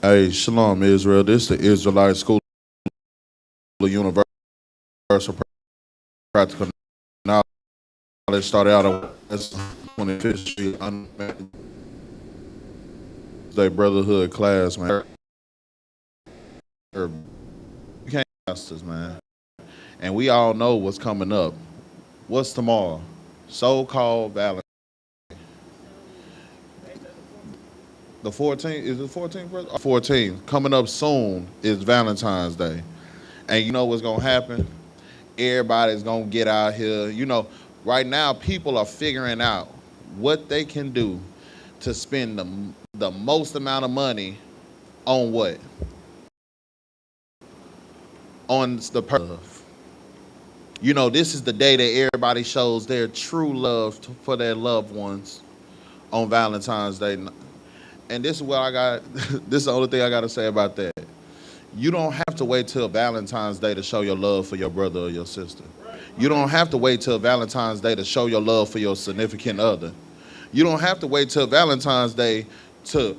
Hey, Shalom, Israel. This is the Israelite School of Universal Practical Knowledge. Started out on 25th Street, the Brotherhood class, man. You can't ask us, man. And we all know what's coming up. What's tomorrow? So-called Valentine's. The 14th, is it 14th, brother? 14th. Coming up soon is Valentine's Day. And you know what's going to happen? Everybody's going to get out here. You know, right now people are figuring out what they can do to spend the most amount of money on what? On the person. You know, this is the day that everybody shows their true love for their loved ones on Valentine's Day. And this is what I got. This is the only thing I got to say about that. You don't have to wait till Valentine's Day to show your love for your brother or your sister. You don't have to wait till Valentine's Day to show your love for your significant other. You don't have to wait till Valentine's Day to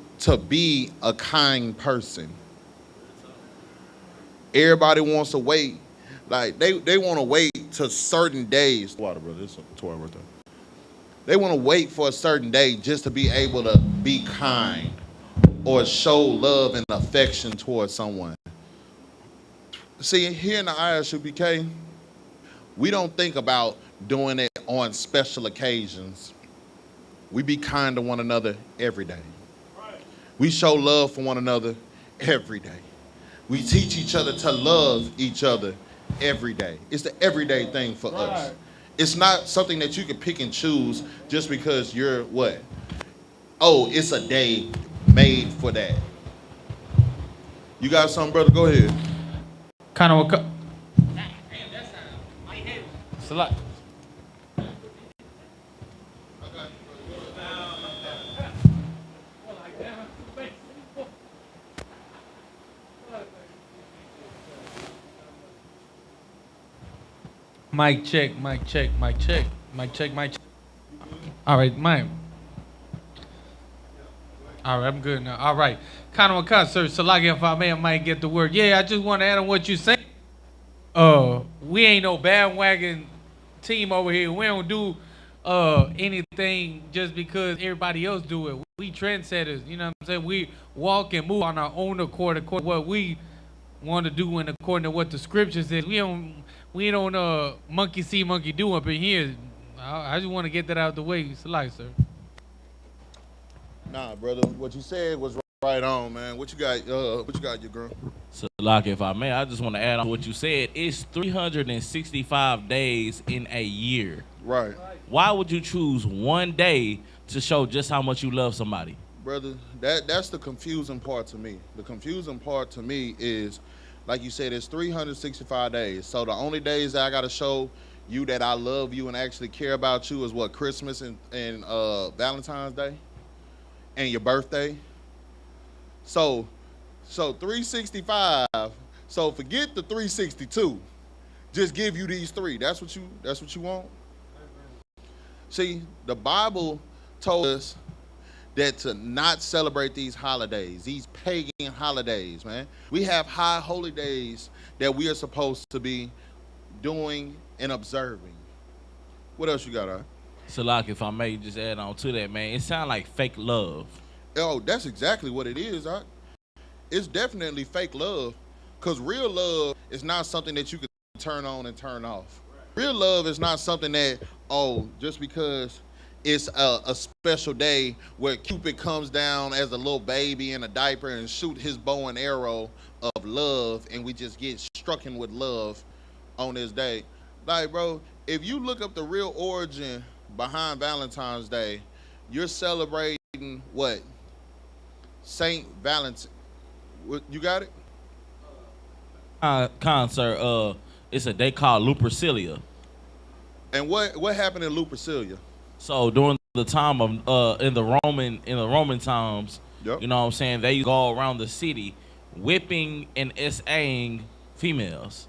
be a kind person. Everybody wants to wait. Like they want to wait to certain days. Water, brother. This is a toy right there. They want to wait for a certain day just to be able to be kind or show love and affection towards someone. See, here in the I.S.U.P.K, we don't think about doing it on special occasions. We be kind to one another every day. We show love for one another every day. We teach each other to love each other every day. It's the everyday thing for us. It's not something that you can pick and choose just because you're what? Oh, it's a day made for that. You got something, brother? Go ahead. Kind of a... It's a lot. Mic check, mic check, mic check, mic check, mic check. All right, Mike. All right, I'm good now. All right. Kind of a concert, so like if I might get the word. Yeah, I just want to add on what you saying. We ain't no bandwagon team over here. We don't do anything just because everybody else do it. We trendsetters, you know what I'm saying? We walk and move on our own accord according to what we want to do and according to what the scripture says. We don't monkey see, monkey do up in here. I just want to get that out of the way. It's a lie, sir. Nah, brother, what you said was right on, man. What you got, your girl? So, like, if I may, I just want to add on what you said. It's 365 days in a year. Right. Why would you choose one day to show just how much you love somebody? Brother, that's the confusing part to me. The confusing part to me is, like you said, it's 365 days. So the only days that I got to show you that I love you and actually care about you is what, Christmas and Valentine's Day and your birthday. So 365. So forget the 362. Just give you these three. That's what you want? See, the Bible told us that to not celebrate these holidays, these pagan holidays, man. We have high holy days that we are supposed to be doing and observing. What else you got, Al? So, like, if I may just add on to that, man, it sounds like fake love. Oh, that's exactly what it is, Al. It's definitely fake love, because real love is not something that you can turn on and turn off. Real love is not something that, oh, just because it's a special day where Cupid comes down as a little baby in a diaper and shoot his bow and arrow of love, and we just get struck in with love on this day. Like, bro, if you look up the real origin behind Valentine's Day, you're celebrating what? Saint Valentine. You got it? Sir, it's a day called Lupercalia. And what happened in Lupercalia? So during the time of in the Roman times, yep. You know what I'm saying, they go around the city whipping and SAing females.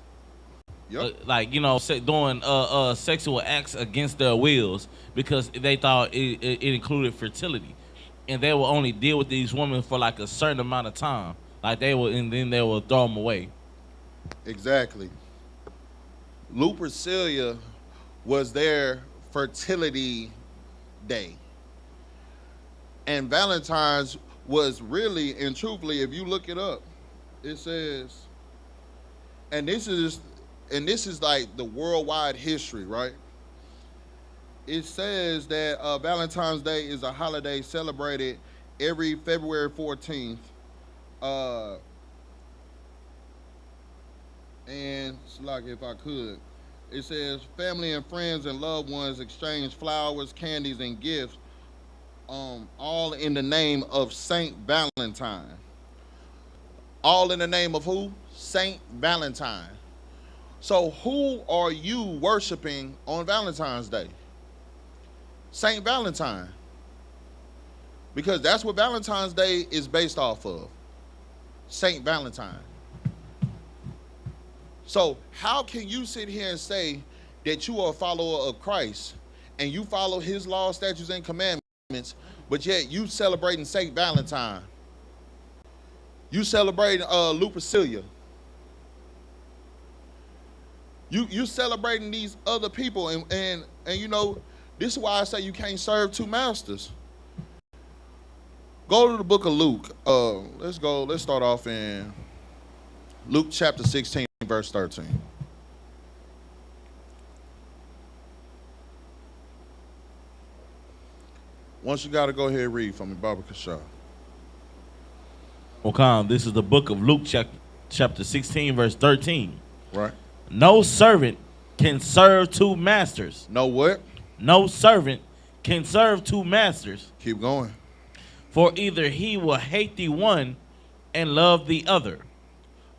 Yep. Like, you know, doing sexual acts against their wills because they thought it included fertility, and they will only deal with these women for like a certain amount of time. Like they will, and then they will throw them away. Exactly. Lupercalia was their fertility day. And Valentine's was really and truthfully, if you look it up, it says, and this is like the worldwide history, right? It says that Valentine's Day is a holiday celebrated every February 14th. And it's like if I could, it says family and friends and loved ones exchange flowers, candies, and gifts, all in the name of Saint Valentine. All in the name of who? Saint Valentine. So who are you worshiping on Valentine's Day? Saint Valentine. Because that's what Valentine's Day is based off of. Saint Valentine. So how can you sit here and say that you are a follower of Christ and you follow his laws, statutes, and commandments, but yet you celebrating Saint Valentine? You celebrating Lupercalia. You celebrating these other people, and you know, this is why I say you can't serve two masters. Go to the book of Luke. Let's start off in Luke chapter 16, verse 13. Once you got to go ahead and read for me, Baba Kasha. Okay, this is the book of Luke chapter 16, verse 13. Right. No servant can serve two masters. No what? No servant can serve two masters. Keep going. For either he will hate the one and love the other.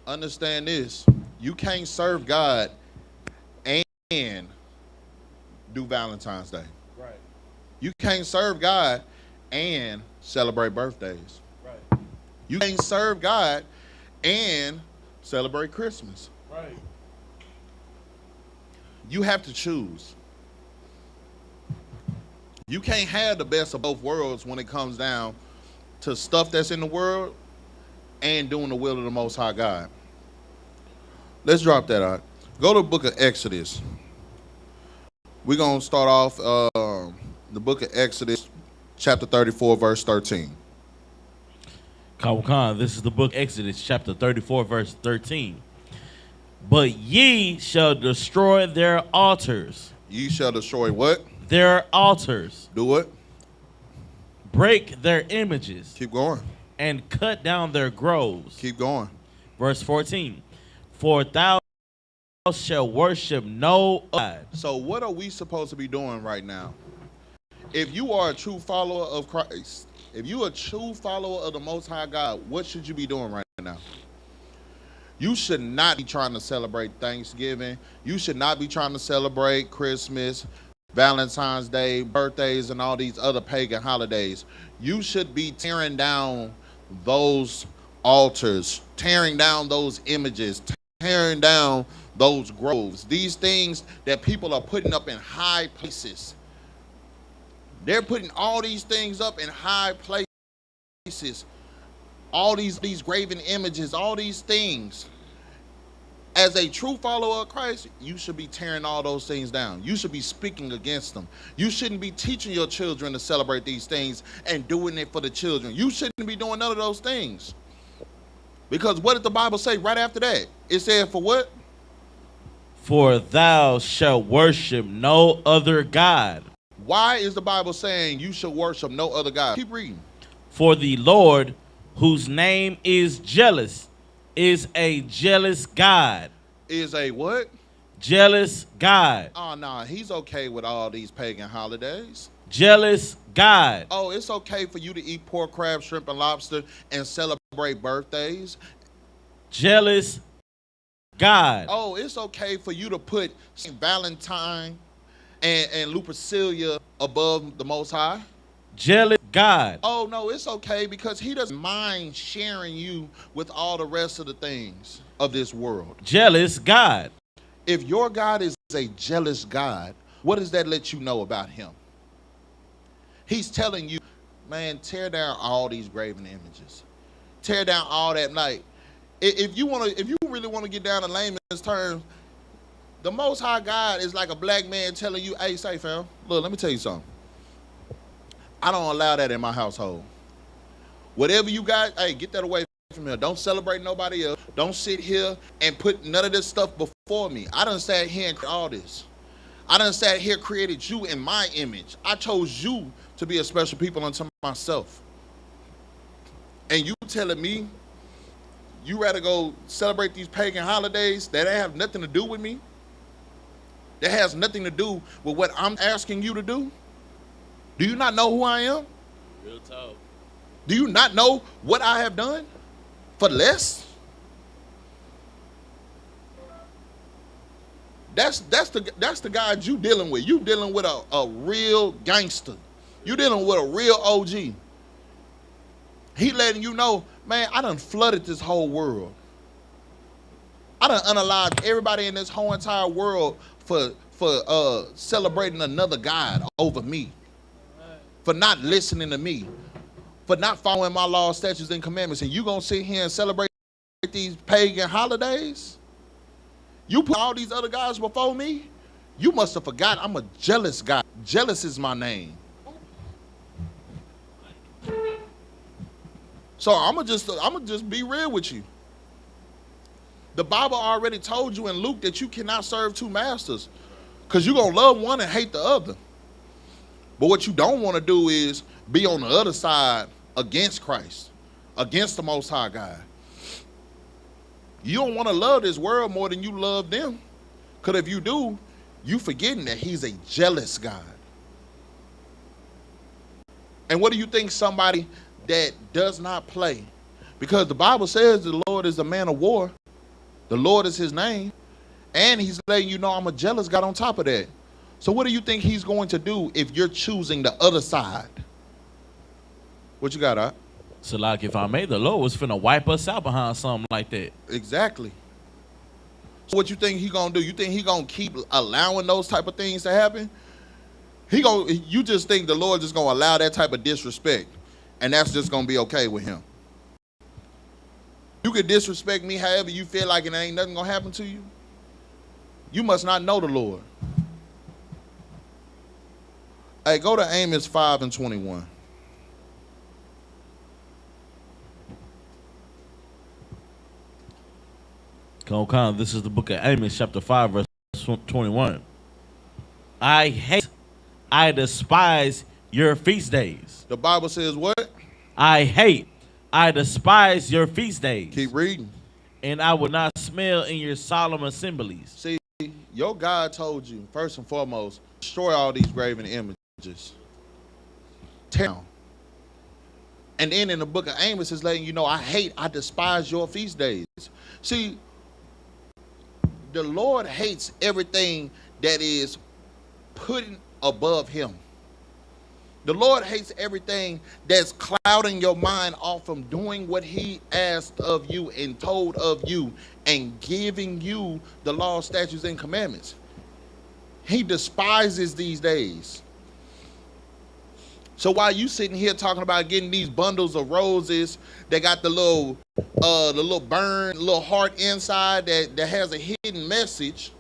Understand this. You can't serve God and do Valentine's Day. Right. You can't serve God and celebrate birthdays. Right. You can't serve God and celebrate Christmas. Right. You have to choose. You can't have the best of both worlds when it comes down to stuff that's in the world and doing the will of the Most High God. Let's drop that out. Go to the book of Exodus. We're going to start off the book of Exodus, chapter 34, verse 13. Khan, this is the book Exodus, chapter 34, verse 13. But ye shall destroy their altars. Ye shall destroy what? Their altars. Do what? Break their images. Keep going. And cut down their groves. Keep going. Verse 14. For thou shalt worship no God. So what are we supposed to be doing right now? If you are a true follower of Christ, if you are a true follower of the Most High God, what should you be doing right now? You should not be trying to celebrate Thanksgiving. You should not be trying to celebrate Christmas, Valentine's Day, birthdays, and all these other pagan holidays. You should be tearing down those altars, tearing down those images, tearing down those groves. These things that people are putting up in high places. They're putting all these things up in high places. All these graven images, all these things. As a true follower of Christ, you should be tearing all those things down. You should be speaking against them. You shouldn't be teaching your children to celebrate these things and doing it for the children. You shouldn't be doing none of those things. Because what did the Bible say right after that? It said for what? For thou shalt worship no other God. Why is the Bible saying you should worship no other God? Keep reading. For the Lord, whose name is jealous, is a jealous God. Is a what? Jealous God. Oh, no, he's okay with all these pagan holidays. Jealous God. Oh, it's okay for you to eat pork, crab, shrimp, and lobster and celebrate birthdays. Jealous God. Oh, it's okay for you to put St. Valentine and Lupercalia above the Most High. Jealous God. Oh, no, it's okay because he doesn't mind sharing you with all the rest of the things of this world. Jealous God. If your God is a jealous God, what does that let you know about him? He's telling you, man, tear down all these graven images. tear down all that. Like, if you really want to get down to layman's terms, the Most High God is like a black man telling you, hey, say, fam, look, let me tell you something. I don't allow that in my household. Whatever you got, hey, get that away from here. Don't celebrate nobody else. Don't sit here and put none of this stuff before me. I done sat here and created all this. I done sat here, created you in my image. I chose you to be a special people unto myself. And you telling me you rather go celebrate these pagan holidays that have nothing to do with me? That has nothing to do with what I'm asking you to do? Do you not know who I am? Real talk. Do you not know what I have done for less? That's the guy you dealing with. You dealing with a real gangster. You dealing with a real OG. He letting you know, man, I done flooded this whole world. I done unalived everybody in this whole entire world for celebrating another God over me. For not listening to me. For not following my laws, statutes, and commandments. And you gonna sit here and celebrate these pagan holidays? You put all these other guys before me? You must have forgot I'm a jealous guy. Jealous is my name. So I'ma just be real with you. The Bible already told you in Luke that you cannot serve two masters, because you're gonna love one and hate the other. But what you don't want to do is be on the other side against Christ, against the Most High God. You don't want to love this world more than you love them. Because if you do, you forgetting that he's a jealous God. And what do you think somebody that does not play? Because the Bible says the Lord is a man of war. The Lord is his name. And he's letting you know I'm a jealous God on top of that. So what do you think he's going to do if you're choosing the other side? What you got, So like if I made, the Lord was finna wipe us out behind something like that. Exactly. So what you think he gonna do? You think he gonna keep allowing those type of things to happen? You just think the Lord just gonna allow that type of disrespect, and that's just gonna be okay with him? You could disrespect me however you feel like, and ain't nothing gonna happen to you. You must not know the Lord. Hey, go to Amos 5:21. Come on, this is the book of Amos, chapter 5, verse 21. I despise your feast days. The Bible says what? I despise your feast days. Keep reading. And I will not smell in your solemn assemblies. See, your God told you, first and foremost, destroy all these graven images. Tear down. And then in the book of Amos, it's letting you know, I despise your feast days. See, the Lord hates everything that is put above him. The Lord hates everything that's clouding your mind off from doing what he asked of you and told of you and giving you the law, statutes, and commandments. He despises these days. So while you sitting here talking about getting these bundles of roses that got the little burn, little heart inside that has a hidden message,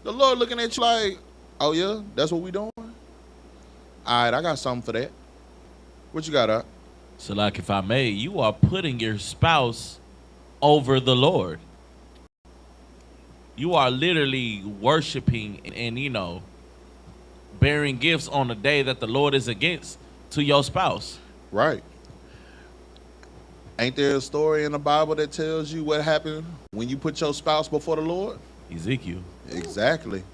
the Lord looking at you like, oh yeah, that's what we doing? All right, I got something for that. What you got, So like if I may, you are putting your spouse over the Lord. You are literally worshiping and bearing gifts on the day that the Lord is against to your spouse. Right. Ain't there a story in the Bible that tells you what happened when you put your spouse before the Lord? Ezekiel. Exactly.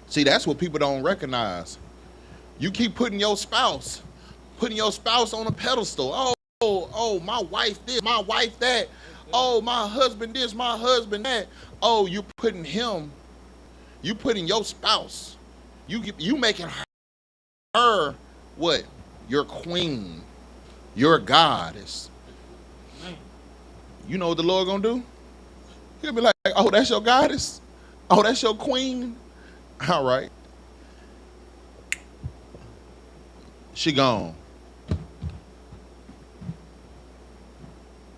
See, that's what people don't recognize. You keep putting your spouse on a pedestal. Oh, my wife this, my wife that. Oh, my husband this, my husband that. Oh, you putting your spouse. You making her what? Your queen, your goddess. You know what the Lord gonna do? He'll be like, oh, that's your goddess? Oh, that's your queen? All right. She gone.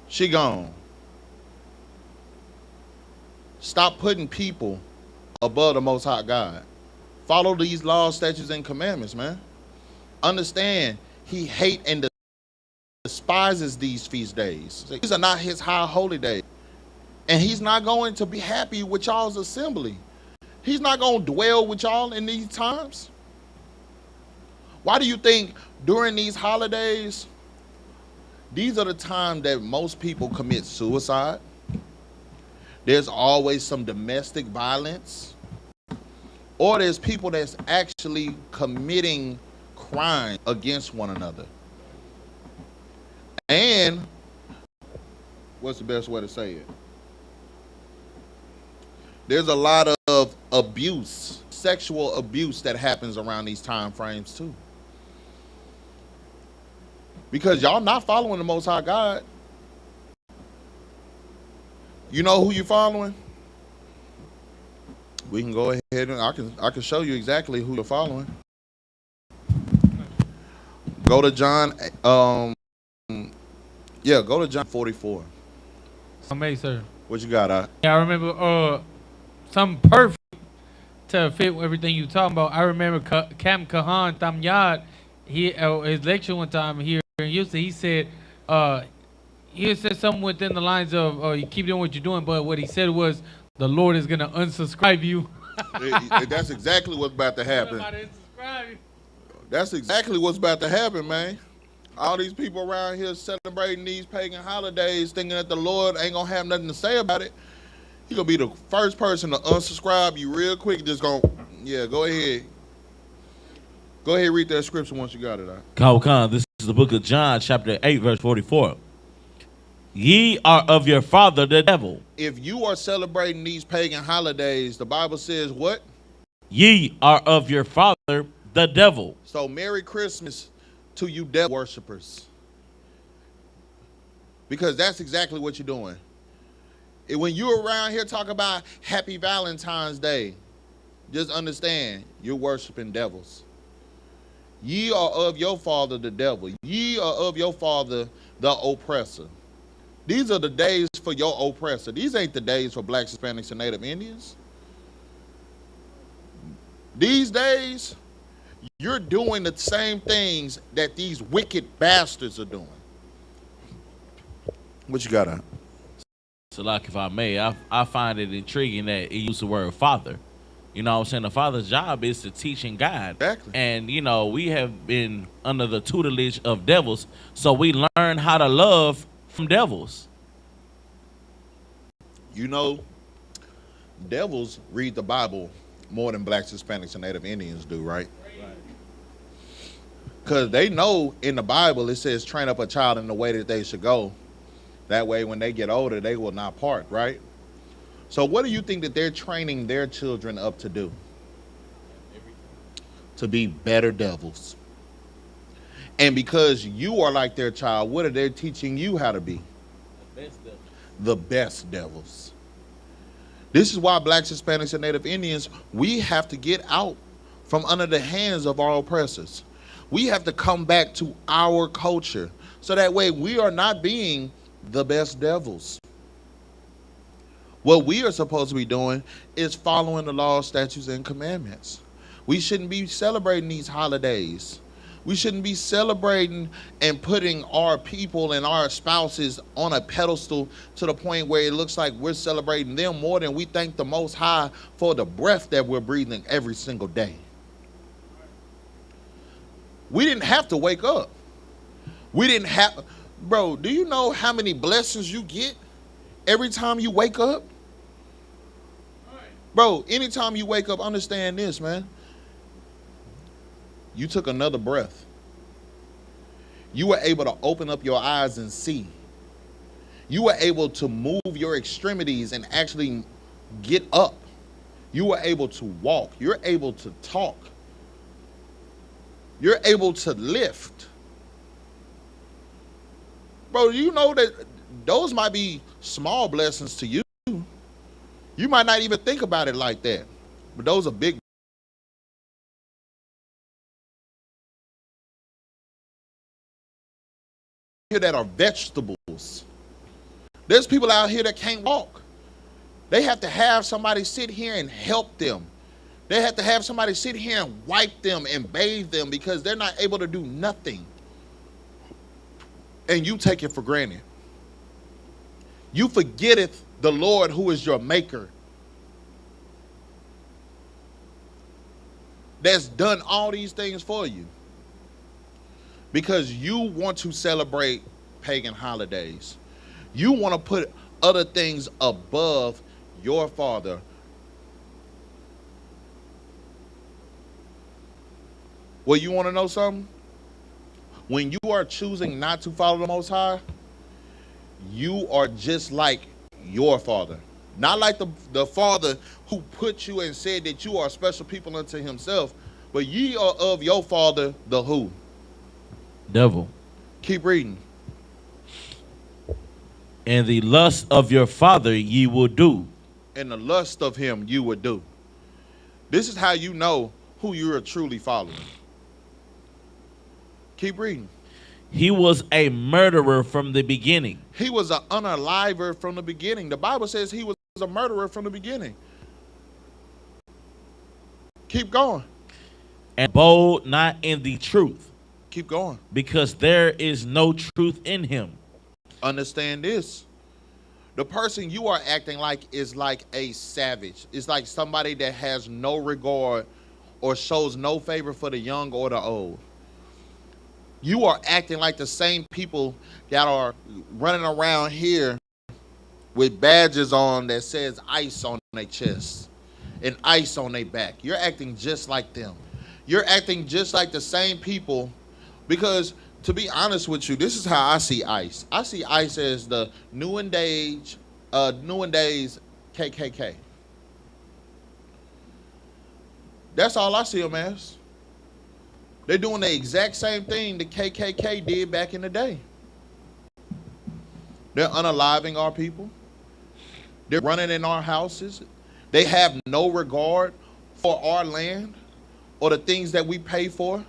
She gone. Stop putting people above the Most High God. Follow these laws, statutes, and commandments, man. Understand, he hate and despises these feast days. These are not his high holy days. And he's not going to be happy with y'all's assembly. He's not going to dwell with y'all in these times. Why do you think during these holidays, these are the times that most people commit suicide? There's always some domestic violence. Or there's people that's actually committing crime against one another. And what's the best way to say it? There's a lot of abuse, sexual abuse that happens around these time frames too. Because y'all not following the Most High God. You know who you're following? We can go ahead and I can show you exactly who you're following. Go to John. Go to John 44. Amazing, sir. What you got? Yeah, I remember something perfect to fit everything you talking about. I remember Cam Kahan Tamyad, his lecture one time here in Houston, he said something within the lines of you keep doing what you're doing, but what he said was the Lord is gonna unsubscribe you. That's exactly what's about to happen. That's exactly what's about to happen, man. All these people around here celebrating these pagan holidays, thinking that the Lord ain't gonna have nothing to say about it. He gonna be the first person to unsubscribe you real quick. Just go ahead. Go ahead, read that scripture once you got it. Khan, this is the book of John, chapter 8, verse 44. Ye are of your father, the devil. If you are celebrating these pagan holidays, the Bible says what? Ye are of your father, the devil. So Merry Christmas to you devil worshipers. Because that's exactly what you're doing. When you're around here talking about Happy Valentine's Day, just understand you're worshiping devils. Ye are of your father, the devil. Ye are of your father, the oppressor. These are the days for your oppressor. These ain't the days for blacks, Hispanics, and Native Indians. These days, you're doing the same things that these wicked bastards are doing. What you got on? So, like, if I may, I find it intriguing that he used the word father. You know what I'm saying? The father's job is to teach and guide. Exactly. And, you know, we have been under the tutelage of devils, so we learn how to love from devils. You know, devils read the Bible more than blacks, Hispanics, and Native Indians do, right? Because they know in the Bible it says train up a child in the way that they should go. That way when they get older, they will not part, right? So what do you think that they're training their children up to do? To be better devils. And because you are like their child, what are they teaching you how to be? The best devils. This is why blacks, Hispanics, and Native Indians, we have to get out from under the hands of our oppressors. We have to come back to our culture so that way we are not being the best devils. What we are supposed to be doing is following the laws, statutes, and commandments. We shouldn't be celebrating these holidays. We shouldn't be celebrating and putting our people and our spouses on a pedestal to the point where it looks like we're celebrating them more than we thank the Most High for the breath that we're breathing every single day. We didn't have to wake up. We didn't have, bro, do you know how many blessings you get every time you wake up? Bro, anytime you wake up, understand this, man. You took another breath. You were able to open up your eyes and see. You were able to move your extremities and actually get up. You were able to walk. You're able to talk. You're able to lift. Bro, you know that those might be small blessings to you. You might not even think about it like that. But those are big that are vegetables. There's people out here that can't walk. They have to have somebody sit here and help them. They have to have somebody sit here and wipe them and bathe them because they're not able to do nothing. And you take it for granted. You forgetteth the Lord who is your maker, that's done all these things for you, because you want to celebrate pagan holidays. You want to put other things above your Father. Well, you want to know something? When you are choosing not to follow the Most High, you are just like your Father. Not like the Father who put you and said that you are special people unto himself, but ye are of your father, the who? Devil. Keep reading. And the lust of your father ye will do. And the lust of him you would do. This is how you know who you are truly following. Keep reading. He was a murderer from the beginning. He was an unaliver from the beginning. The Bible says he was a murderer from the beginning. Keep going. And bold not in the truth. Keep going. Because there is no truth in him. Understand this. The person you are acting like is like a savage. It's like somebody that has no regard or shows no favor for the young or the old. You are acting like the same people that are running around here with badges on that says ICE on their chest and ICE on their back. You're acting just like them. You're acting just like the same people, because to be honest with you, this is how I see ICE. I see ICE as the New and Days KKK. That's all I see them as. They're doing the exact same thing the KKK did back in the day. They're unaliving our people. They're running in our houses. They have no regard for our land or the things that we pay for.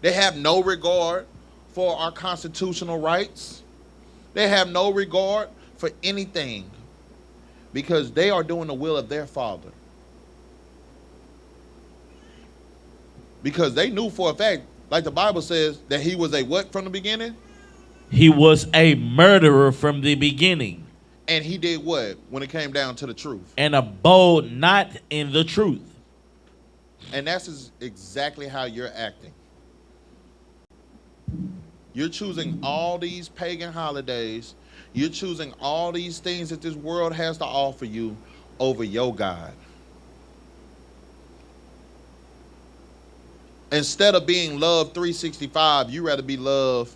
They have no regard for our constitutional rights. They have no regard for anything, because they are doing the will of their Father. Because they knew for a fact, like the Bible says, that he was a what from the beginning? He was a murderer from the beginning. And he did what when it came down to the truth? And abode not in the truth. And that's exactly how you're acting. You're choosing all these pagan holidays. You're choosing all these things that this world has to offer you over your God. Instead of being loved 365, you rather be loved,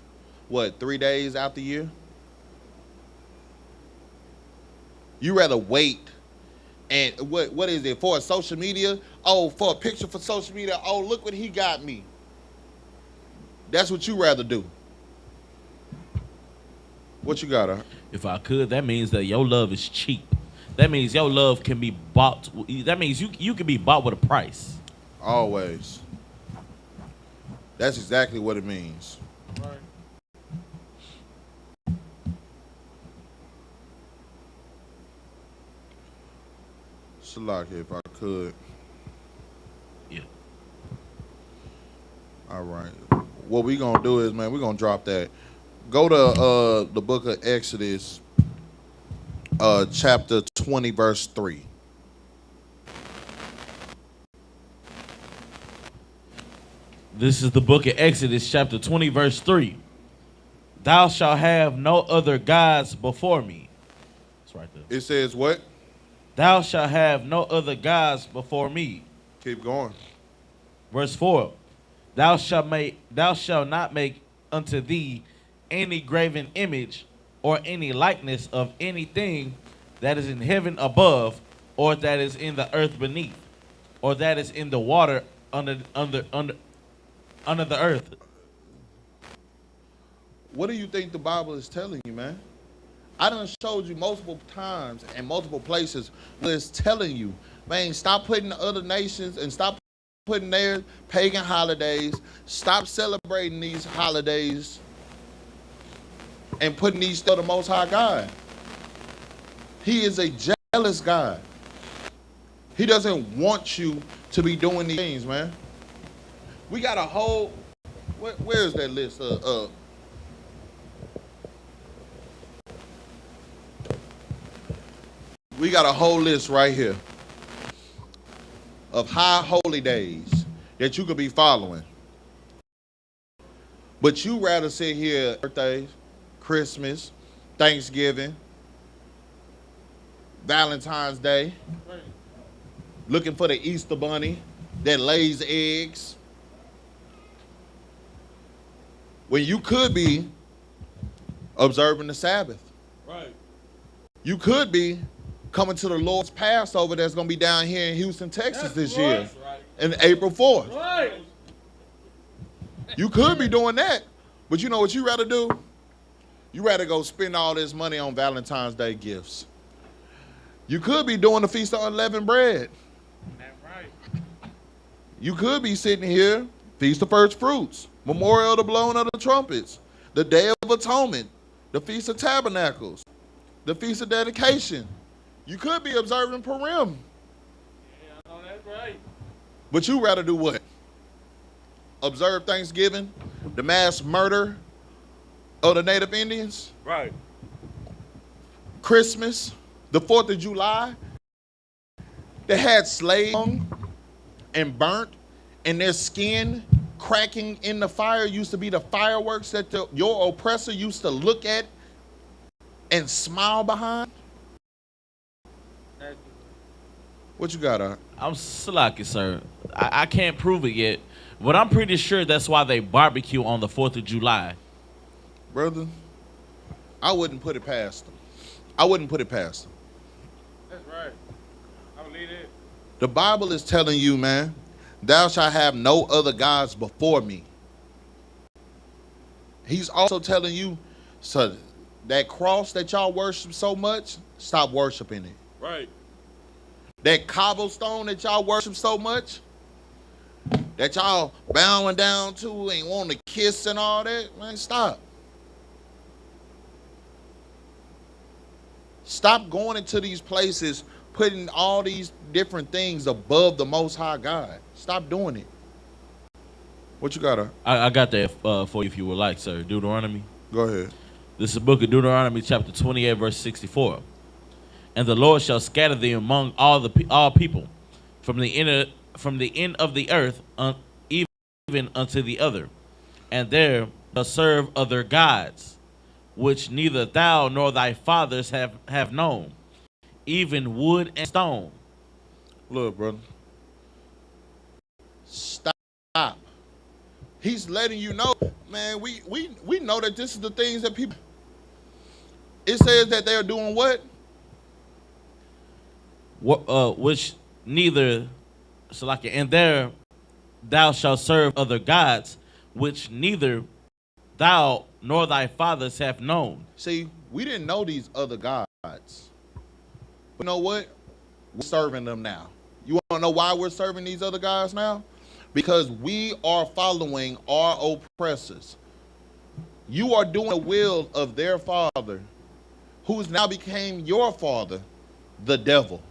what, 3 days out the year? You rather wait. And what is it, for social media? Oh, for a picture for social media. Oh, look what he got me. That's what you rather do. What you got? If I could, that means that your love is cheap. That means your love can be bought. That means you can be bought with a price. Always. That's exactly what it means. Right. Shalaki, if I could. Yeah. All right. What we gonna do is, man, we're gonna drop that. Go to the book of Exodus, chapter 20, verse 3. This is the book of Exodus, chapter 20, verse 3. Thou shalt have no other gods before me. It's right there. It says what? Thou shalt have no other gods before me. Keep going. Verse 4. Thou shalt not make unto thee any graven image or any likeness of anything that is in heaven above, or that is in the earth beneath, or that is in the water under the earth. What do you think the Bible is telling you, man? I done showed you multiple times and multiple places where it's telling you, man, stop putting the other nations and stop putting their pagan holidays, stop celebrating these holidays and putting these to the Most High God. He is a jealous God. He doesn't want you to be doing these things, man. We got a whole, where's that list? We got a whole list right here of high holy days that you could be following. But you rather sit here birthdays, Christmas, Thanksgiving, Valentine's Day, looking for the Easter bunny that lays eggs, when you could be observing the Sabbath. Right. You could be coming to the Lord's Passover that's going to be down here in Houston, Texas this year, in April 4th. Right. You could be doing that, but you know what you rather do? You rather go spend all this money on Valentine's Day gifts. You could be doing the Feast of Unleavened Bread. That's right. You could be sitting here, Feast of First Fruits, Memorial of the Blowing of the Trumpets, the Day of Atonement, the Feast of Tabernacles, the Feast of Dedication. You could be observing Purim. Yeah, I know that's right. But you rather do what? Observe Thanksgiving, the mass murder of the Native Indians? Right. Christmas, the 4th of July, they had slaves hung and burnt, and their skin cracking in the fire used to be the fireworks that your oppressor used to look at and smile behind. What you got, Art? I'm slucky, sir. I can't prove it yet, but I'm pretty sure that's why they barbecue on the 4th of July. Brother, I wouldn't put it past them. I wouldn't put it past them. That's right. I believe it. The Bible is telling you, man, thou shalt have no other gods before me. He's also telling you, so that cross that y'all worship so much, stop worshiping it. Right. That cobblestone that y'all worship so much, that y'all bowing down to and want to kiss and all that, man, stop. Stop going into these places, putting all these different things above the Most High God. Stop doing it. What you got? I got that for you if you would like, sir. Deuteronomy. Go ahead. This is the book of Deuteronomy, chapter 28, verse 64. And the Lord shall scatter thee among all people, from the end of the earth, even unto the other, and there shall serve other gods, which neither thou nor thy fathers have known, even wood and stone. Look, brother. Stop. He's letting you know, man, we know that this is the things that people. It says that they are doing what? Which neither, and there thou shalt serve other gods, which neither thou nor thy fathers have known. See, we didn't know these other gods. But you know what? We're serving them now. You want to know why we're serving these other gods now? Because we are following our oppressors. You are doing the will of their father, who's now became your father, the devil.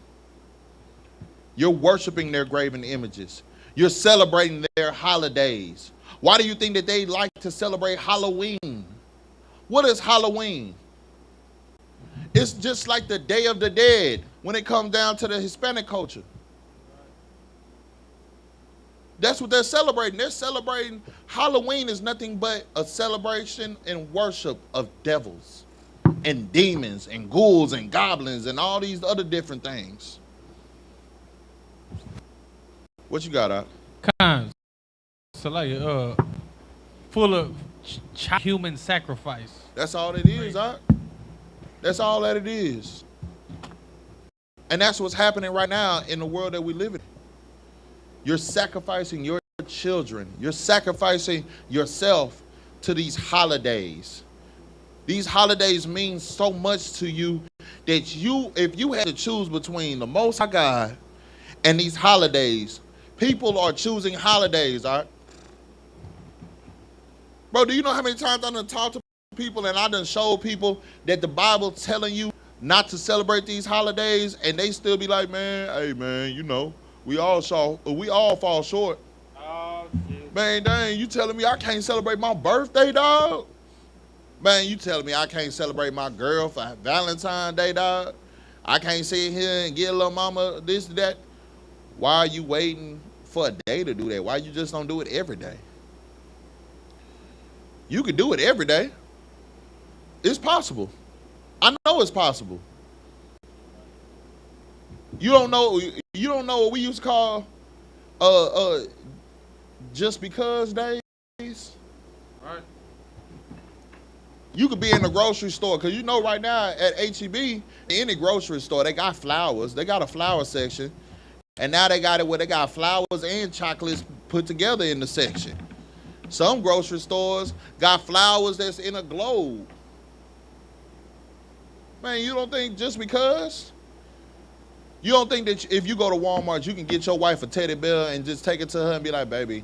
You're worshiping their graven images. You're celebrating their holidays. Why do you think that they like to celebrate Halloween? What is Halloween? It's just like the Day of the Dead when it comes down to the Hispanic culture. That's what they're celebrating. They're celebrating Halloween is nothing but a celebration and worship of devils and demons and ghouls and goblins and all these other different things. What you got, Out? Cons. So like full of human sacrifice. That's all it is, Out. That's all that it is. And that's what's happening right now in the world that we live in. You're sacrificing your children. You're sacrificing yourself to these holidays. These holidays mean so much to you that if you had to choose between the Most High God and these holidays, people are choosing holidays, all right? Bro, do you know how many times I done talked to people and I done showed people that the Bible's telling you not to celebrate these holidays, and they still be like, man, hey man, you know, we all fall short. Oh, shit. Man, dang, you telling me I can't celebrate my birthday, dog? Man, you telling me I can't celebrate my girl for Valentine's Day, dog? I can't sit here and get a little mama this, that. Why are you waiting for a day to do that? Why you just don't do it every day? You could do it every day. It's possible. I know it's possible. You don't know what we used to call just because days. Right. You could be in the grocery store, because you know right now at H-E-B, in the grocery store, they got flowers. They got a flower section. And now they got it where they got flowers and chocolates put together in the section. Some grocery stores got flowers that's in a globe. Man, you don't think just because? You don't think that if you go to Walmart, you can get your wife a teddy bear and just take it to her and be like, baby,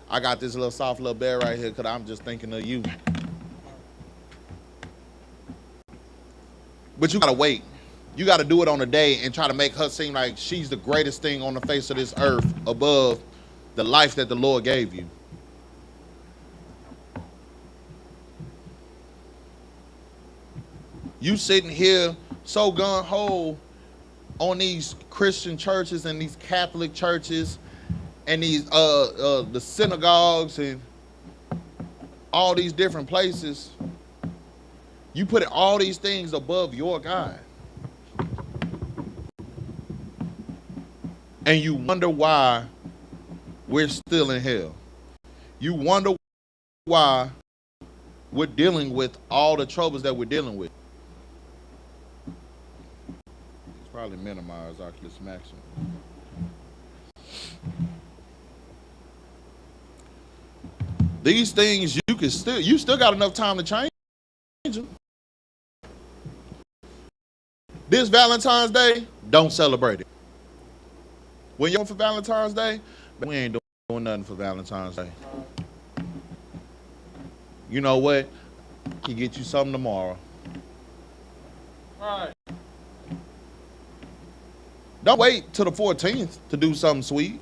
I got this little soft little bear right here because I'm just thinking of you. But you got to wait. You got to do it on a day and try to make her seem like she's the greatest thing on the face of this earth above the life that the Lord gave you. You sitting here so gung-ho on these Christian churches and these Catholic churches and these the synagogues and all these different places. You put all these things above your God. And you wonder why we're still in hell. You wonder why we're dealing with all the troubles that we're dealing with. It's probably minimized Oculus Maximum. These things you still got enough time to change them. This Valentine's Day, don't celebrate it. When you're for Valentine's Day, we ain't doing nothing for Valentine's Day. You know what? I can get you something tomorrow. All right. Don't wait till the 14th to do something sweet.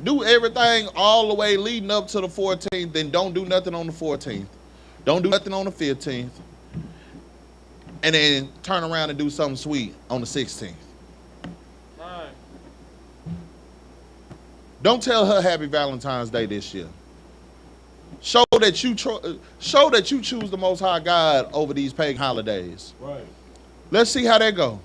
Do everything all the way leading up to the 14th, then don't do nothing on the 14th. Don't do nothing on the 15th. And then turn around and do something sweet on the 16th. Right. Don't tell her Happy Valentine's Day this year. Show that you choose the Most High God over these pagan holidays. Right. Let's see how that go.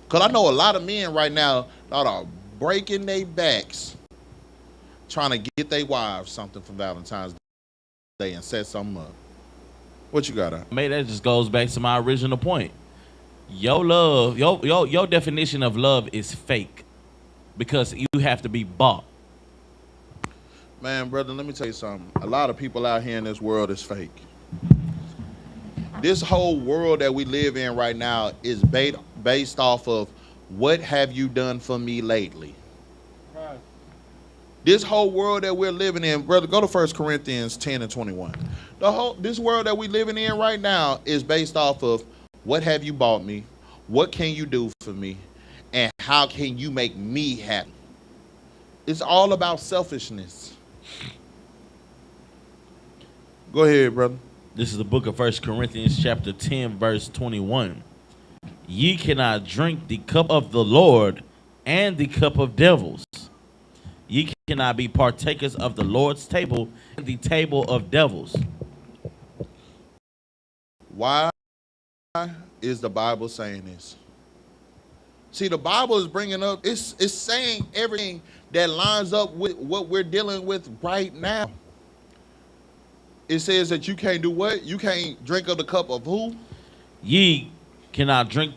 Because I know a lot of men right now that are breaking their backs trying to get their wives something for Valentine's Day and set something up. What you got on? Maybe that just goes back to my original point. Your love, your definition of love is fake because you have to be bought. Man, brother, let me tell you something. A lot of people out here in this world is fake. This whole world that we live in right now is based off of what have you done for me lately. Right. This whole world that we're living in, brother, go to 1 Corinthians 10 and 21. This world that we're living in right now is based off of what have you bought me, what can you do for me, and how can you make me happy. It's all about selfishness. Go ahead, brother. This is the book of 1 Corinthians chapter 10, verse 21. Ye cannot drink the cup of the Lord and the cup of devils. Ye cannot be partakers of the Lord's table and the table of devils. Why is the Bible saying this? See, the Bible is bringing up, it's saying everything that lines up with what we're dealing with right now. It says that you can't do what? You can't drink of the cup of who? Ye cannot drink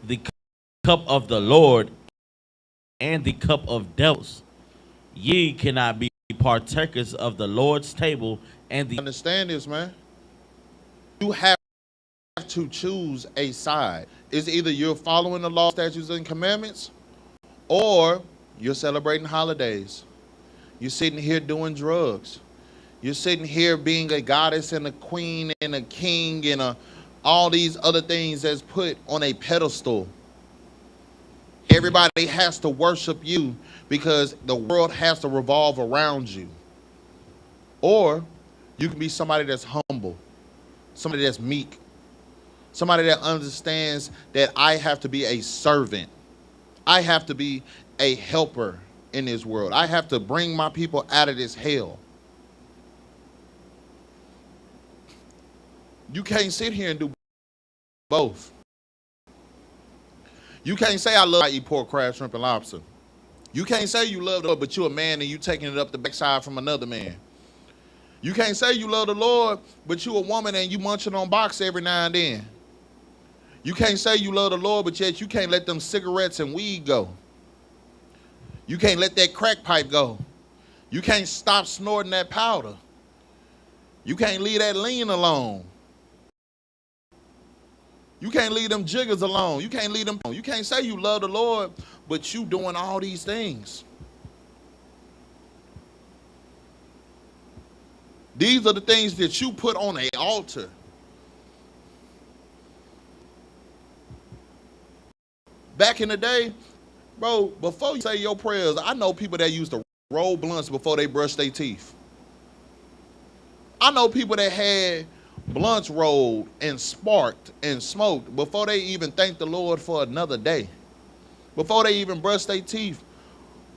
the cup of the Lord and the cup of devils. Ye cannot be partakers of the Lord's table and the... Understand this, man. You have to choose a side. It's either you're following the law, statutes, and commandments, or you're celebrating holidays. You're sitting here doing drugs. You're sitting here being a goddess and a queen and a king and all these other things that's put on a pedestal. Everybody has to worship you because the world has to revolve around you. Or you can be somebody that's humble, somebody that's meek, somebody that understands that I have to be a servant. I have to be a helper in this world. I have to bring my people out of this hell. You can't sit here and do both. You can't say I love I eat pork, crab, shrimp, and lobster. You can't say you love the Lord, but you're a man and you taking it up the backside from another man. You can't say you love the Lord, but you a woman and you munching on box every now and then. You can't say you love the Lord, but yet you can't let them cigarettes and weed go. You can't let that crack pipe go. You can't stop snorting that powder. You can't leave that lean alone. You can't leave them jiggers alone. You can't leave them. You can't say you love the Lord, but you doing all these things. These are the things that you put on an altar. Back in the day, bro, before you say your prayers, I know people that used to roll blunts before they brush their teeth. I know people that had blunts rolled and sparked and smoked before they even thanked the Lord for another day, before they even brushed their teeth,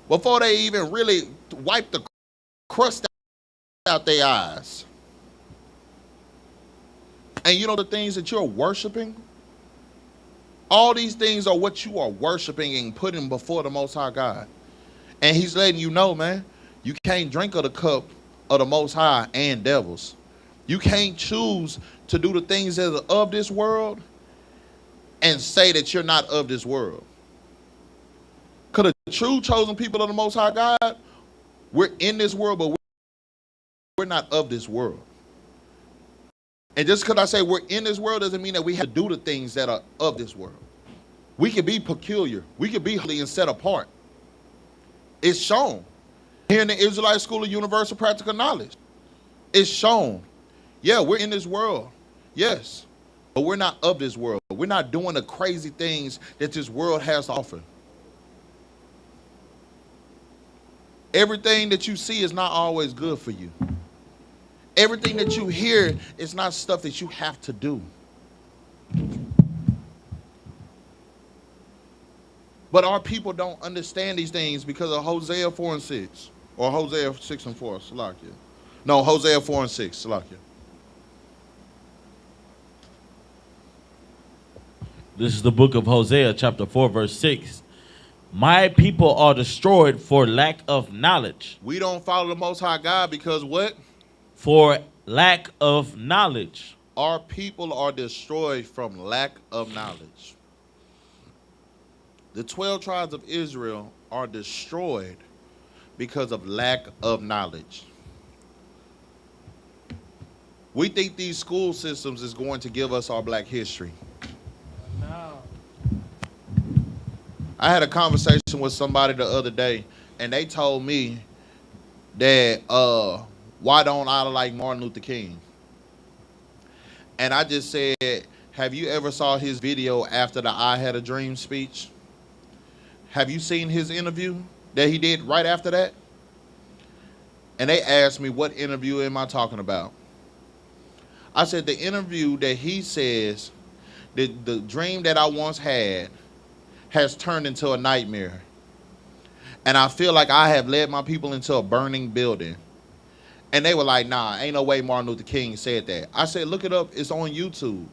before they even really wiped the crust out their eyes. And you know the things that you're worshiping? All these things are what you are worshiping and putting before the Most High God. And he's letting you know, man, you can't drink of the cup of the Most High and devils. You can't choose to do the things that are of this world and say that you're not of this world. Because the true chosen people of the Most High God, we're in this world, but we're not of this world. And just because I say we're in this world doesn't mean that we have to do the things that are of this world. We can be peculiar. We can be holy and set apart. It's shown. Here in the Israelite School of Universal Practical Knowledge, it's shown. Yeah, we're in this world. Yes. But we're not of this world. We're not doing the crazy things that this world has to offer. Everything that you see is not always good for you. Everything that you hear is not stuff that you have to do. But our people don't understand these things because of Hosea 4 and 6. Or Hosea 6 and 4, Salakia. No, Hosea 4 and 6, Salakia. This is the book of Hosea, chapter 4, verse 6. My people are destroyed for lack of knowledge. We don't follow the Most High God because what? For lack of knowledge. Our people are destroyed from lack of knowledge. The 12 tribes of Israel are destroyed because of lack of knowledge. We think these school systems is going to give us our black history. No. I had a conversation with somebody the other day, and they told me that why don't I like Martin Luther King? And I just said, have you ever saw his video after the I Had a Dream speech? Have you seen his interview that he did right after that? And they asked me, what interview am I talking about? I said, the interview that he says that the dream that I once had has turned into a nightmare. And I feel like I have led my people into a burning building. And they were like, nah, ain't no way Martin Luther King said that. I said, look it up. It's on YouTube.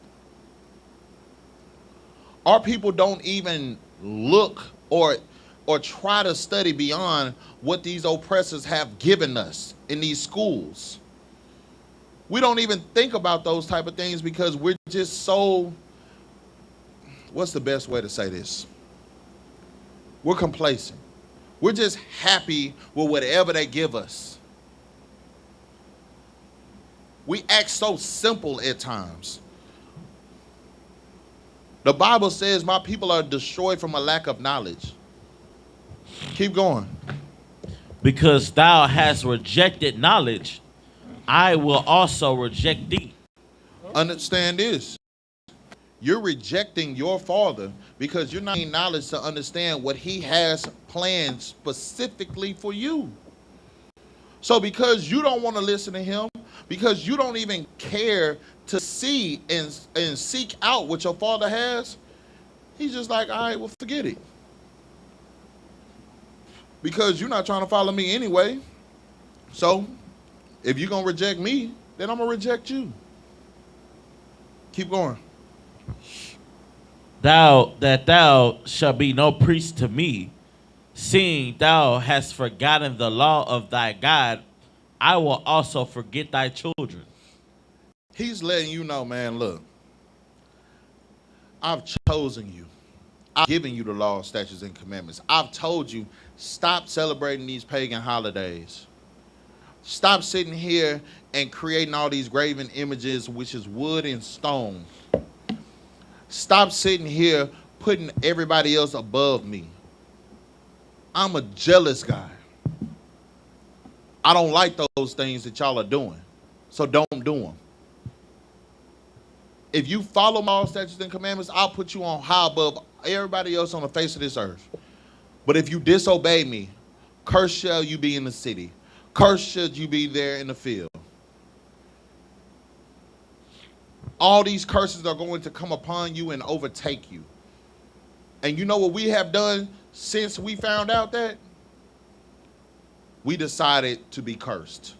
Our people don't even look or try to study beyond what these oppressors have given us in these schools. We don't even think about those type of things because we're just so, what's the best way to say this? We're complacent. We're just happy with whatever they give us. We act so simple at times. The Bible says my people are destroyed from a lack of knowledge. Keep going. Because thou hast rejected knowledge, I will also reject thee. Understand this. You're rejecting your father because you're not getting knowledge to understand what he has planned specifically for you. So because you don't want to listen to him, because you don't even care to see and seek out what your father has, he's just like, all right, well, forget it. Because you're not trying to follow me anyway. So if you're going to reject me, then I'm going to reject you. Keep going. Thou shalt be no priest to me, seeing thou hast forgotten the law of thy God, I will also forget thy children. He's letting you know, man, look, I've chosen you. I've given you the law, statutes, and commandments. I've told you, stop celebrating these pagan holidays. Stop sitting here and creating all these graven images, which is wood and stone. Stop sitting here putting everybody else above me. I'm a jealous guy. I don't like those things that y'all are doing, so don't do them. If you follow my law, statutes, and commandments, I'll put you on high above everybody else on the face of this earth. But if you disobey me, cursed shall you be in the city. Cursed should you be there in the field. All these curses are going to come upon you and overtake you. And you know what we have done since we found out that? We decided to be cursed.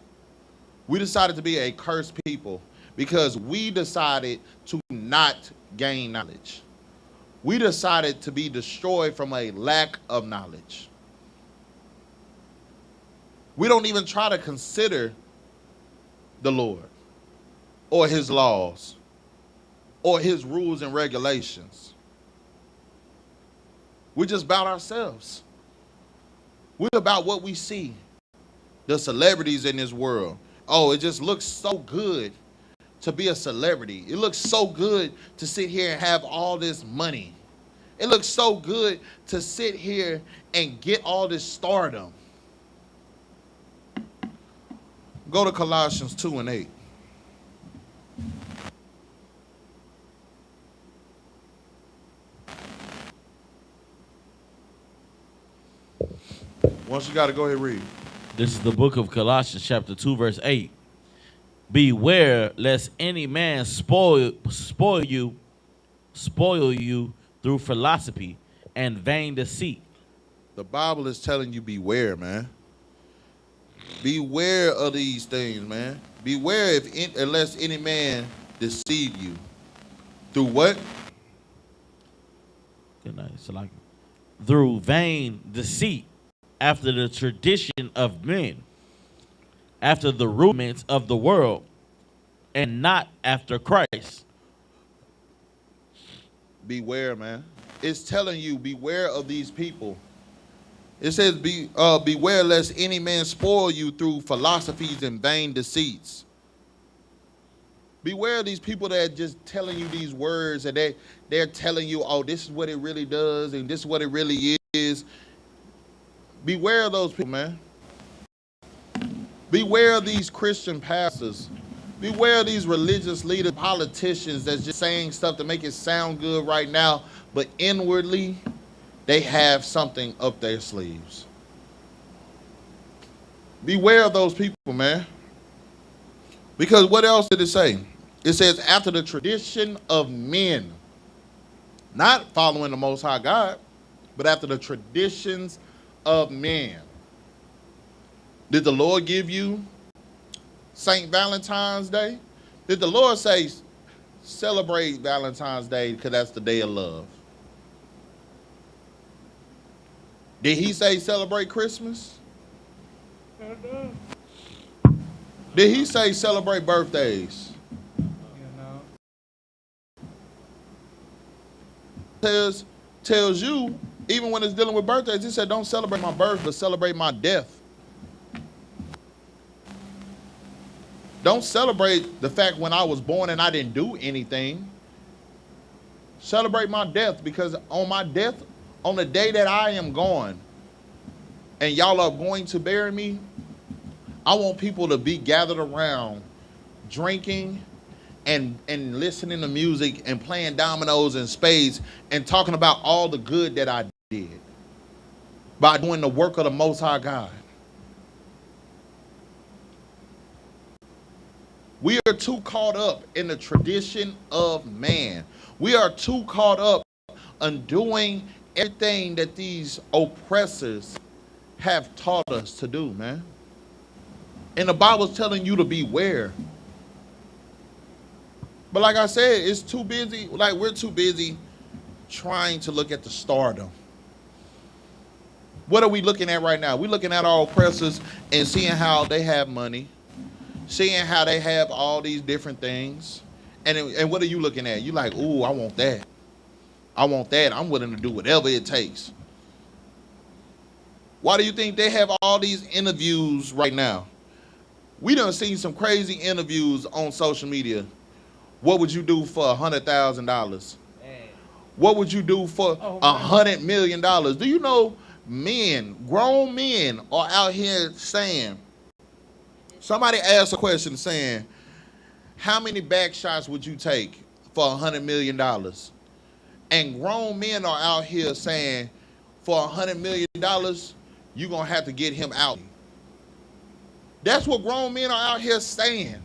We decided to be a cursed people because we decided to not gain knowledge. We decided to be destroyed from a lack of knowledge. We don't even try to consider the Lord or his laws or his rules and regulations. We're just about ourselves. We're about what we see. The celebrities in this world. Oh, it just looks so good to be a celebrity. It looks so good to sit here and have all this money. It looks so good to sit here and get all this stardom. Go to Colossians 2:8. Once you got to go ahead and read. This is the book of Colossians chapter 2 verse 8. Beware lest any man spoil you through philosophy and vain deceit. The Bible is telling you beware, man. Beware of these things, man. Beware unless any man deceive you. Through what? Good night. So like through vain deceit, after the tradition of men, after the rudiments of the world, and not after Christ. Beware, man. It's telling you, beware of these people. It says, beware lest any man spoil you through philosophies and vain deceits. Beware of these people that are just telling you these words and they're telling you, oh, this is what it really does and this is what it really is. Beware of those people, man. Beware of these Christian pastors. Beware of these religious leaders, politicians that's just saying stuff to make it sound good right now, but inwardly, they have something up their sleeves. Beware of those people, man. Because what else did it say? It says, after the tradition of men, not following the Most High God, but after the traditions of men. Did the Lord give you St. Valentine's Day? Did the Lord say, celebrate Valentine's Day because that's the day of love? Did he say celebrate Christmas? Did he say celebrate birthdays? Tells you, even when it's dealing with birthdays, he said, don't celebrate my birth, but celebrate my death. Don't celebrate the fact when I was born and I didn't do anything. Celebrate my death, because on my death, on the day that I am gone, and y'all are going to bury me, I want people to be gathered around drinking and listening to music and playing dominoes and spades and talking about all the good that I did by doing the work of the Most High God. We are too caught up in the tradition of man. We are too caught up on doing everything that these oppressors have taught us to do, man. And the Bible's telling you to beware. But like I said, it's too busy. Like, we're too busy trying to look at the stardom. What are we looking at right now? We're looking at our oppressors and seeing how they have money, seeing how they have all these different things. And what are you looking at? You're like, ooh, I want that. I want that. I'm willing to do whatever it takes. Why do you think they have all these interviews right now? We done seen some crazy interviews on social media. What would you do for $100,000? What would you do for $100 million? Do you know men, grown men, are out here saying, somebody asked a question saying, how many back shots would you take for $100 million? And grown men are out here saying, for $100 million, you're going to have to get him out. That's what grown men are out here saying.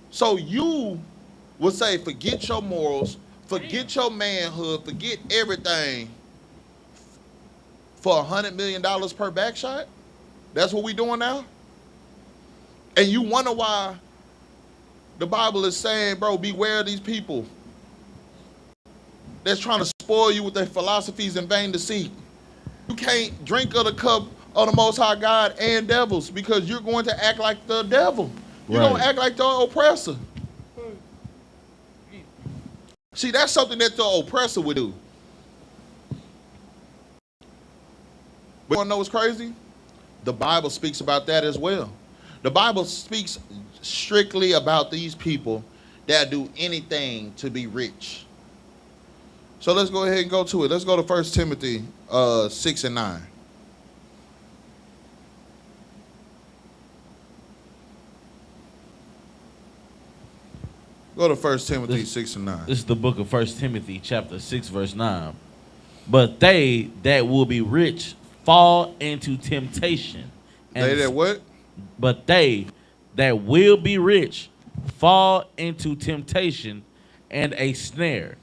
So you would say, forget your morals, forget your manhood, forget everything for $100 million per back shot? That's what we doing now? And you wonder why the Bible is saying, bro, beware of these people that's trying to spoil you with their philosophies and vain deceit. You can't drink of the cup of the Most High God and devils because you're going to act like the devil. You're going to act like the oppressor. See, that's something that the oppressor would do. But you want to know what's crazy? The Bible speaks about that as well. The Bible speaks strictly about these people that do anything to be rich. So let's go ahead and go to it. Let's go to 1 Timothy 6 and 9. Go to 1 Timothy 6 and 9. This is the book of 1 Timothy chapter 6 verse 9. But they that will be rich fall into temptation. They that what? But they that will be rich fall into temptation and a snare.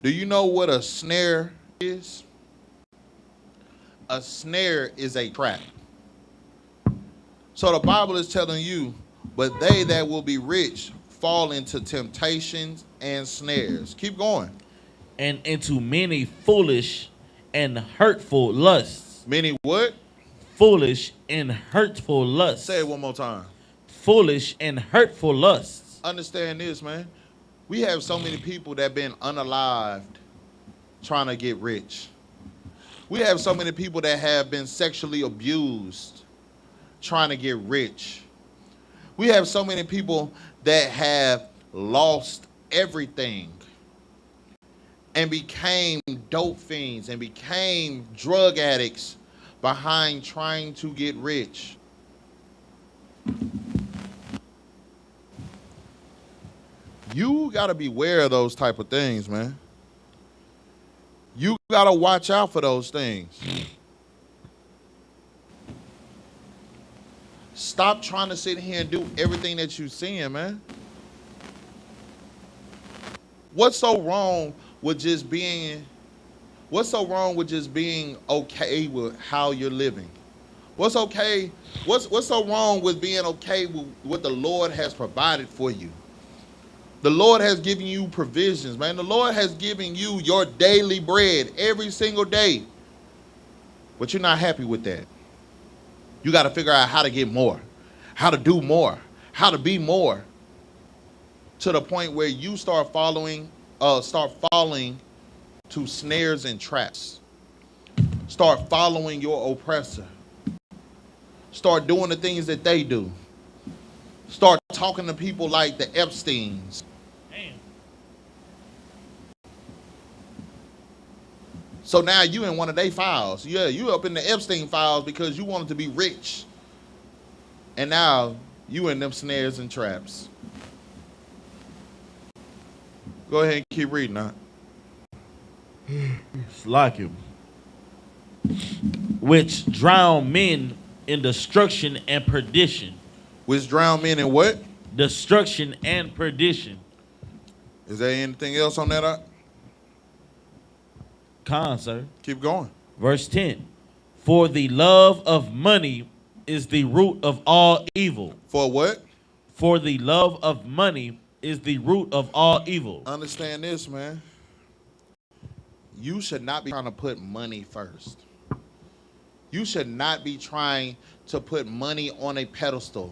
Do you know what a snare is? A snare is a trap. So the Bible is telling you, but they that will be rich fall into temptations and snares. Keep going. And into many foolish and hurtful lusts. Many what? Foolish and hurtful lusts. Say it one more time. Foolish and hurtful lusts. Understand this, man. We have so many people that have been unalived trying to get rich. We have so many people that have been sexually abused trying to get rich. We have so many people that have lost everything and became dope fiends and became drug addicts behind trying to get rich. You got to beware of those type of things, man. You got to watch out for those things. Stop trying to sit here and do everything that you're seeing, man. What's so wrong with just being okay with how you're living? What's okay? What's so wrong with being okay with what the Lord has provided for you? The Lord has given you provisions, man. The Lord has given you your daily bread every single day. But you're not happy with that. You got to figure out how to get more, how to do more, how to be more, to the point where you start falling to snares and traps. Start following your oppressor. Start doing the things that they do. Start talking to people like the Epsteins. So now you in one of their files. Yeah, you up in the Epstein files because you wanted to be rich. And now you in them snares and traps. Go ahead and keep reading now. It's like him. Which drown men in destruction and perdition. Which drown men in what? Destruction and perdition. Is there anything else on that? Con, sir. Keep going. Verse 10. For the love of money is the root of all evil. For what? For the love of money is the root of all evil. Understand this, man. You should not be trying to put money first. You should not be trying to put money on a pedestal.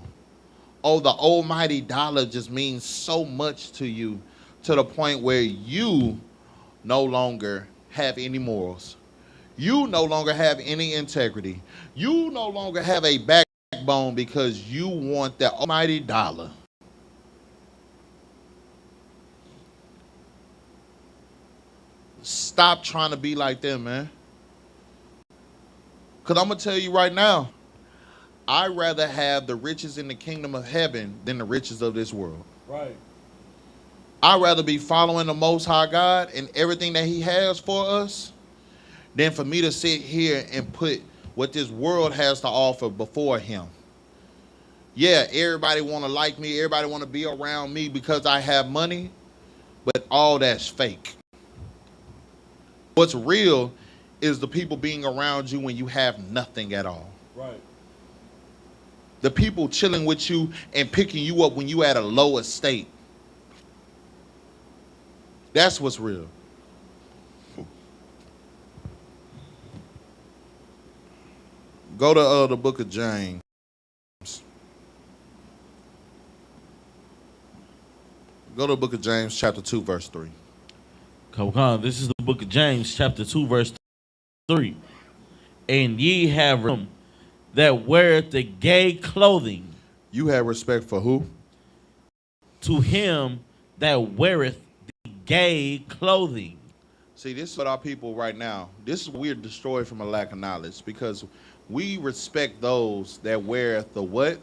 Oh, the almighty dollar just means so much to you to the point where you no longer have any morals. You no longer have any integrity. You no longer have a backbone because you want the almighty dollar. Stop trying to be like them, man. Because I'm going to tell you right now, I'd rather have the riches in the kingdom of heaven than the riches of this world. Right. I'd rather be following the Most High God and everything that he has for us than for me to sit here and put what this world has to offer before him. Yeah, everybody want to like me. Everybody want to be around me because I have money. But all that's fake. What's real is the people being around you when you have nothing at all. Right. The people chilling with you and picking you up when you at a low estate. That's what's real. Go to the book of James. Go to the book of James, chapter 2, verse 3. Come on, this is the book of James, chapter 2, verse 3. And ye have him that weareth the gay clothing. You have respect for who? To him that weareth the gay clothing. See, this is what our people right now, this is what we're destroyed from a lack of knowledge, because we respect those that wear the what?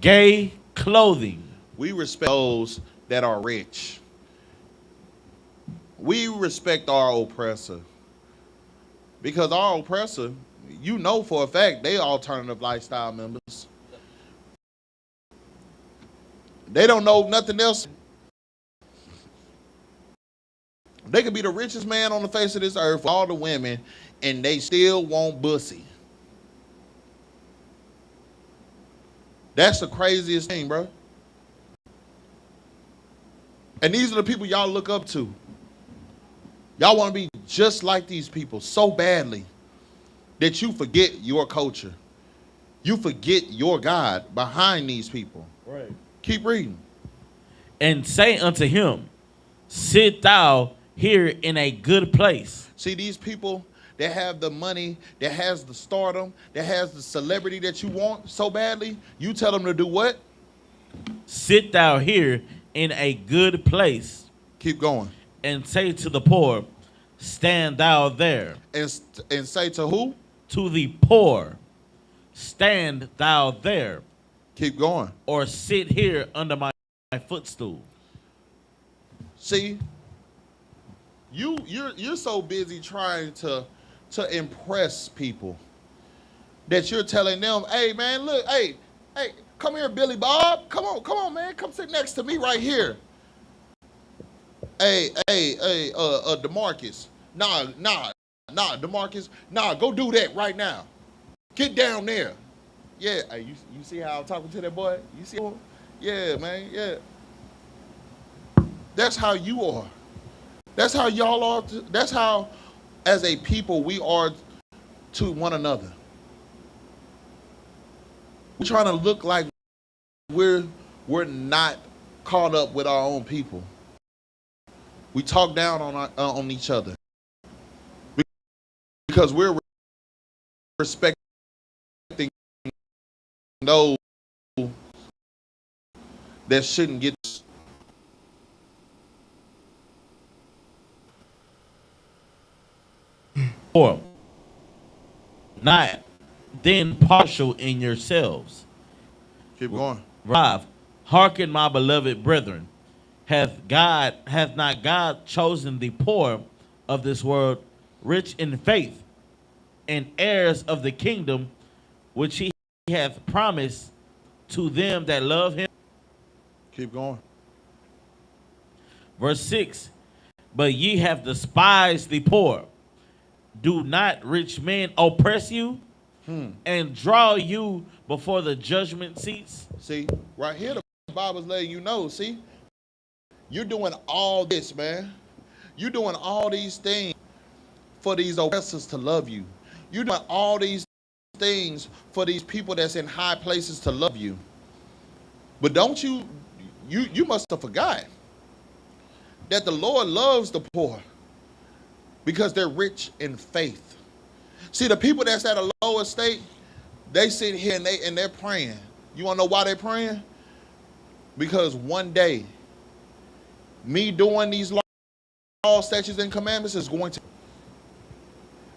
Gay clothing. We respect those that are rich. We respect our oppressor. Because our oppressor, you know for a fact, they alternative lifestyle members. They don't know nothing else. They could be the richest man on the face of this earth with all the women, and they still want pussy. That's the craziest thing, bro. And these are the people y'all look up to. Y'all want to be just like these people so badly that you forget your culture. You forget your God behind these people. Right. Keep reading. And say unto him, sit thou here in a good place. See, these people that have the money, that has the stardom, that has the celebrity that you want so badly, you tell them to do what? Sit thou here in a good place. Keep going. And say to the poor, stand thou there. And say to who? To the poor, stand thou there. Keep going. Or sit here under my footstool. See, you're so busy trying to impress people that you're telling them, hey man, look, hey, come here, Billy Bob. Come on, man. Come sit next to me right here. Hey, DeMarcus. Nah, DeMarcus. Nah, go do that right now. Get down there. Yeah, hey, you see how I'm talking to that boy? You see him? Yeah, man, yeah. That's how you are. That's how y'all are. That's how, as a people, we are to one another. We're trying to look like we're not caught up with our own people. We talk down on each other because we're respecting those that shouldn't get. Or not then partial in yourselves. Keep going. 5. Hearken, my beloved brethren. Hath not God chosen the poor of this world rich in faith and heirs of the kingdom which he hath promised to them that love him? Keep going. Verse 6. But ye have despised the poor. Do not rich men oppress you and draw you before the judgment seats? See, right here the Bible's letting you know, see? You're doing all this, man. You're doing all these things for these oppressors to love you. You're doing all these things for these people that's in high places to love you. But don't you must have forgot that the Lord loves the poor because they're rich in faith. See, the people that's at a low estate, they sit here and they're praying. You want to know why they're praying? Because one day, me doing these laws, statutes, and commandments is going to...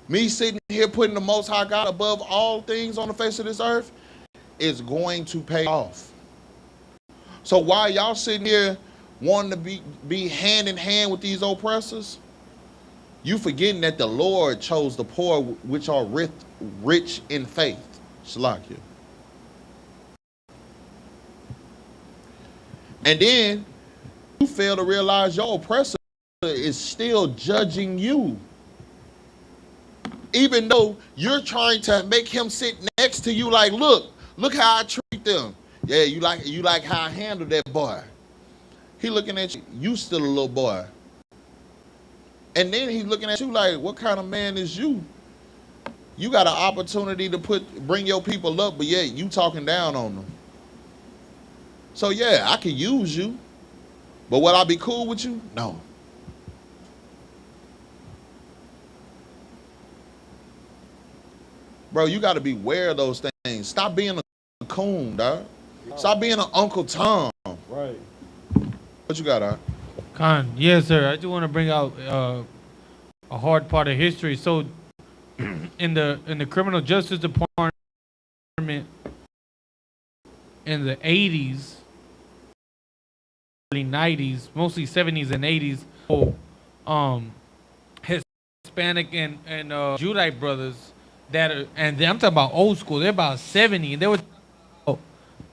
Me sitting here putting the Most High God above all things on the face of this earth is going to pay off. So while y'all sitting here wanting to be hand in hand with these oppressors, you forgetting that the Lord chose the poor which are rich in faith. Shalakia. And then you fail to realize your oppressor is still judging you. Even though you're trying to make him sit next to you like, look how I treat them. Yeah, you like how I handle that boy. He looking at you, you still a little boy. And then he's looking at you like, what kind of man is you? You got an opportunity to bring your people up, but yet you talking down on them. So yeah, I could use you, but will I be cool with you? No. Bro, you got to be aware of those things. Stop being a coon, dog. Stop being an Uncle Tom. Right. What you got, dog? Khan, yes, sir. I just want to bring out a hard part of history. So, in the criminal justice department in the 80s, early 90s, mostly 70s and 80s, Hispanic and Judite brothers and I'm talking about old school. They're about 70, and they were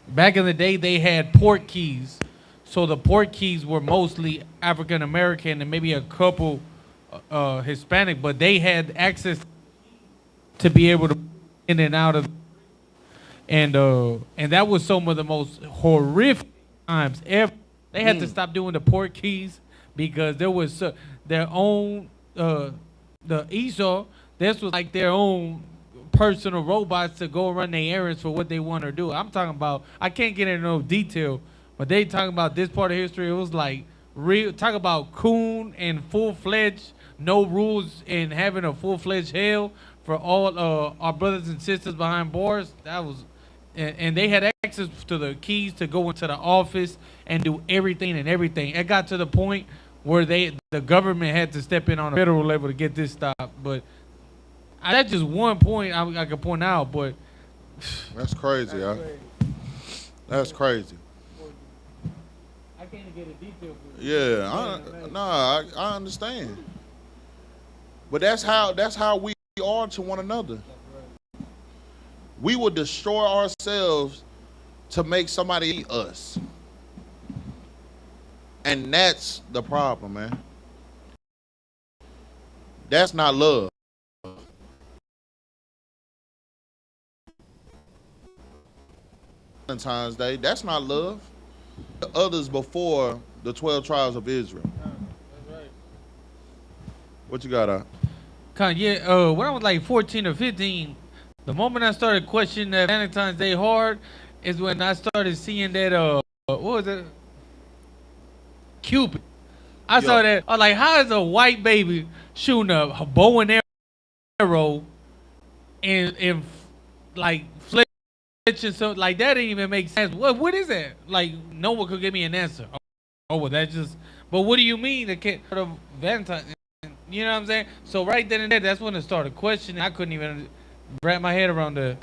back in the day. They had port keys, so the port keys were mostly African American and maybe a couple Hispanic, but they had access to be able to in and out of, and that was some of the most horrific times ever. They had to stop doing the port keys because there was their own the I.S.U.K. This was like their own personal robots to go run their errands for what they want to do. I'm talking about, I can't get into no detail, but they talking about this part of history. It was like real, talk about coon and full-fledged, no rules, and having a full-fledged hell for all our brothers and sisters behind bars. That was, and they had access to the keys to go into the office and do everything and everything. It got to the point where the government had to step in on a federal level to get this stopped. But that's just one point I could point out, but that's crazy, y'all. That's crazy. I can't get a detail. Yeah, I understand. But that's how we are to one another. We will destroy ourselves to make somebody eat us. And that's the problem, man. That's not love. Valentine's Day, that's not love. The others before the 12 tribes of Israel. That's right. What you got, When I was like 14 or 15, the moment I started questioning that Valentine's Day hard is when I started seeing that what was it? Cupid. I saw that. I was like, how is a white baby shooting a bow and arrow and like fletching something like that? Didn't even make sense. What is that? Like, no one could give me an answer. Oh, well, that's just. But what do you mean? The kid of Valentine? You know what I'm saying? So right then and there, that's when it started questioning. I couldn't even wrap my head around the.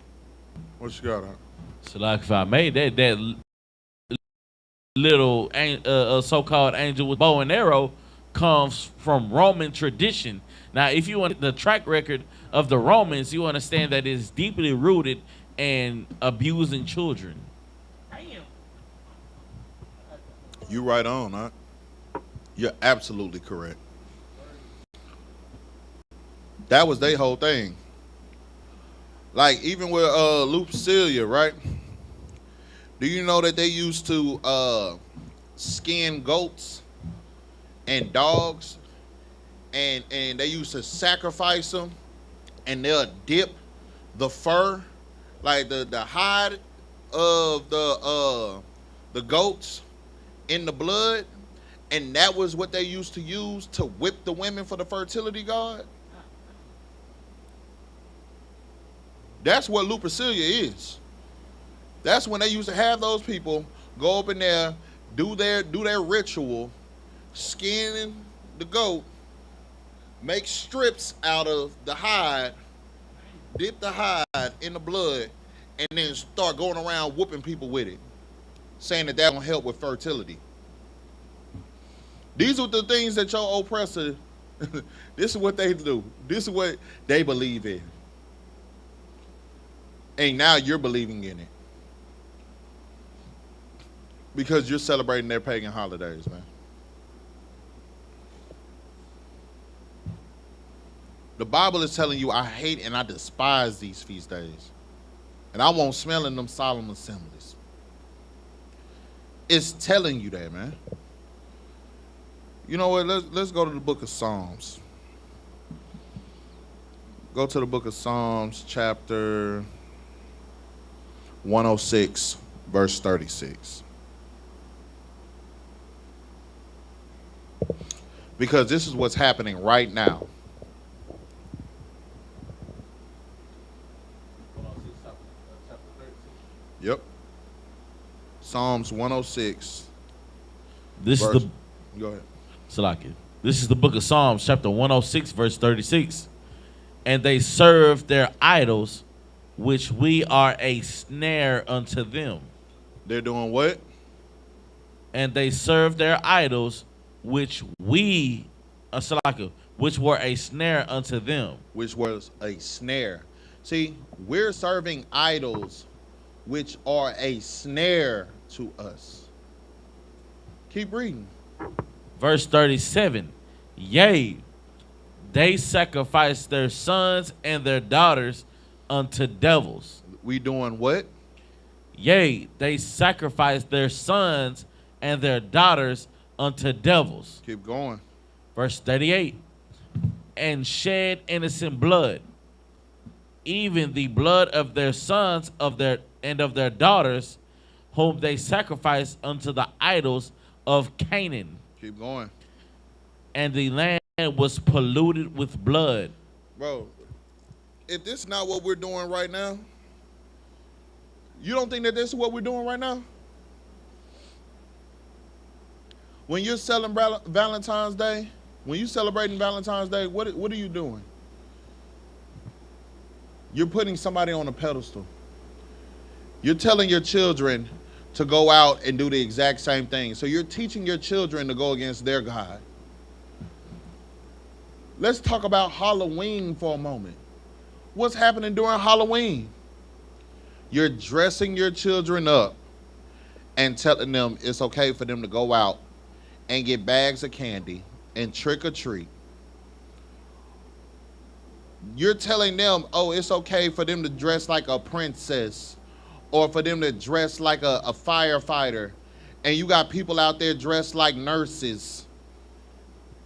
What you got? So like if I made that little so-called angel with bow and arrow comes from Roman tradition. Now, if you want the track record of the Romans, you understand that it's deeply rooted in abusing children. You right on, huh? You're absolutely correct. That was their whole thing. Like even with Lucilia, right? Do you know that they used to skin goats and dogs, and they used to sacrifice them, and they'll dip the fur, like the hide of the goats in the blood, and that was what they used to use to whip the women for the fertility god. That's what Lucilia is. That's when they used to have those people go up in there, do their ritual, skin the goat, make strips out of the hide, dip the hide in the blood, and then start going around whooping people with it, saying that gonna help with fertility. These are the things that your oppressor, this is what they do. This is what they believe in. And now you're believing in it. Because you're celebrating their pagan holidays, man. The Bible is telling you, I hate and I despise these feast days. And I won't smell in them solemn assemblies. It's telling you that, man. You know what? Let's go to the book of Psalms. Go to the book of Psalms, chapter 106, verse 36. Because this is what's happening right now. Yep. Psalms 106. This verse, is the go ahead. Salaki. This is the book of Psalms, chapter 106, verse 36. And they serve their idols, which we are a snare unto them. They're doing what? And they serve their idols, which we, Salaki, which were a snare unto them. Which was a snare. See, we're serving idols which are a snare to us. Keep reading. Verse 37. Yea, they sacrifice their sons and their daughters unto devils. We doing what? Yea, they sacrifice their sons and their daughters unto devils. Keep going. Verse 38. And shed innocent blood, even the blood of their sons of their daughters, whom they sacrifice unto the idols of Canaan. Keep going. And the land was polluted with blood. Bro, if this is not what we're doing right now, you don't think that this is what we're doing right now? When you're selling Valentine's Day, when you're celebrating Valentine's Day, what are you doing? You're putting somebody on a pedestal. You're telling your children to go out and do the exact same thing. So you're teaching your children to go against their God. Let's talk about Halloween for a moment. What's happening during Halloween? You're dressing your children up and telling them it's okay for them to go out and get bags of candy and trick or treat. You're telling them, oh, it's okay for them to dress like a princess or for them to dress like a firefighter. And you got people out there dressed like nurses.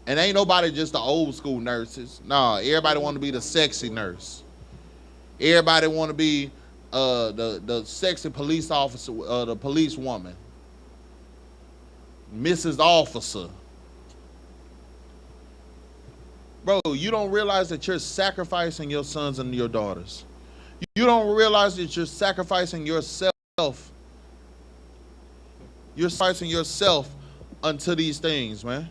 And ain't nobody just the old school nurses. Nah, everybody want to be the sexy nurse. Everybody want to be the sexy police officer, the police woman. Mrs. Officer. Bro, you don't realize that you're sacrificing your sons and your daughters. You don't realize that you're sacrificing yourself. You're sacrificing yourself unto these things, man.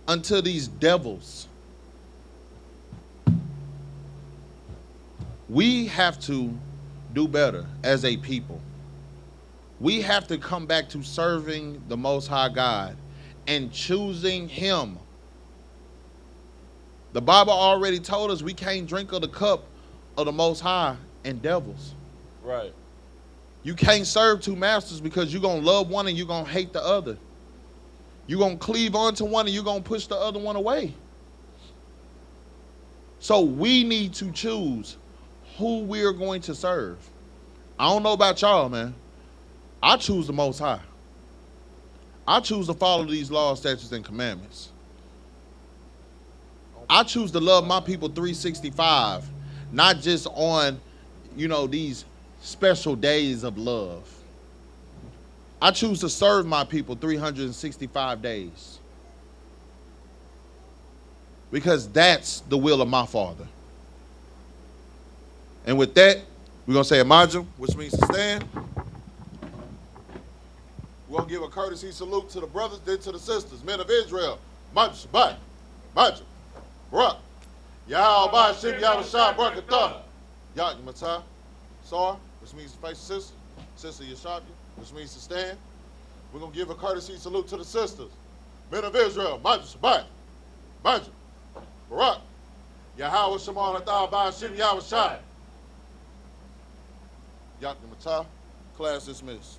unto these devils. We have to do better as a people. We have to come back to serving the Most High God and choosing Him. The Bible already told us we can't drink of the cup of the Most High and devils. Right. You can't serve two masters because you're going to love one and you're going to hate the other. You're going to cleave onto one and you're going to push the other one away. So we need to choose who we're going to serve. I don't know about y'all, man. I choose the Most High. I choose to follow these laws, statutes, and commandments. I choose to love my people 365, not just on, these special days of love. I choose to serve my people 365 days. Because that's the will of my Father. And with that, we're going to say Imagine, which means to stand. We're going to give a courtesy salute to the brothers, then to the sisters, men of Israel. I.S.U.P.K, Barak, YAHANNA, YAHANNA, Barak, YAHANNA, Sar, which means to face the sister I.S.U.P.K, which means to stand. We're going to give a courtesy salute to the sisters, men of Israel. I.S.U.P.K, Barak, Yahweh Shemar Hathah Ba'ashim Yahweh Shai. Yakin Matah, class dismissed.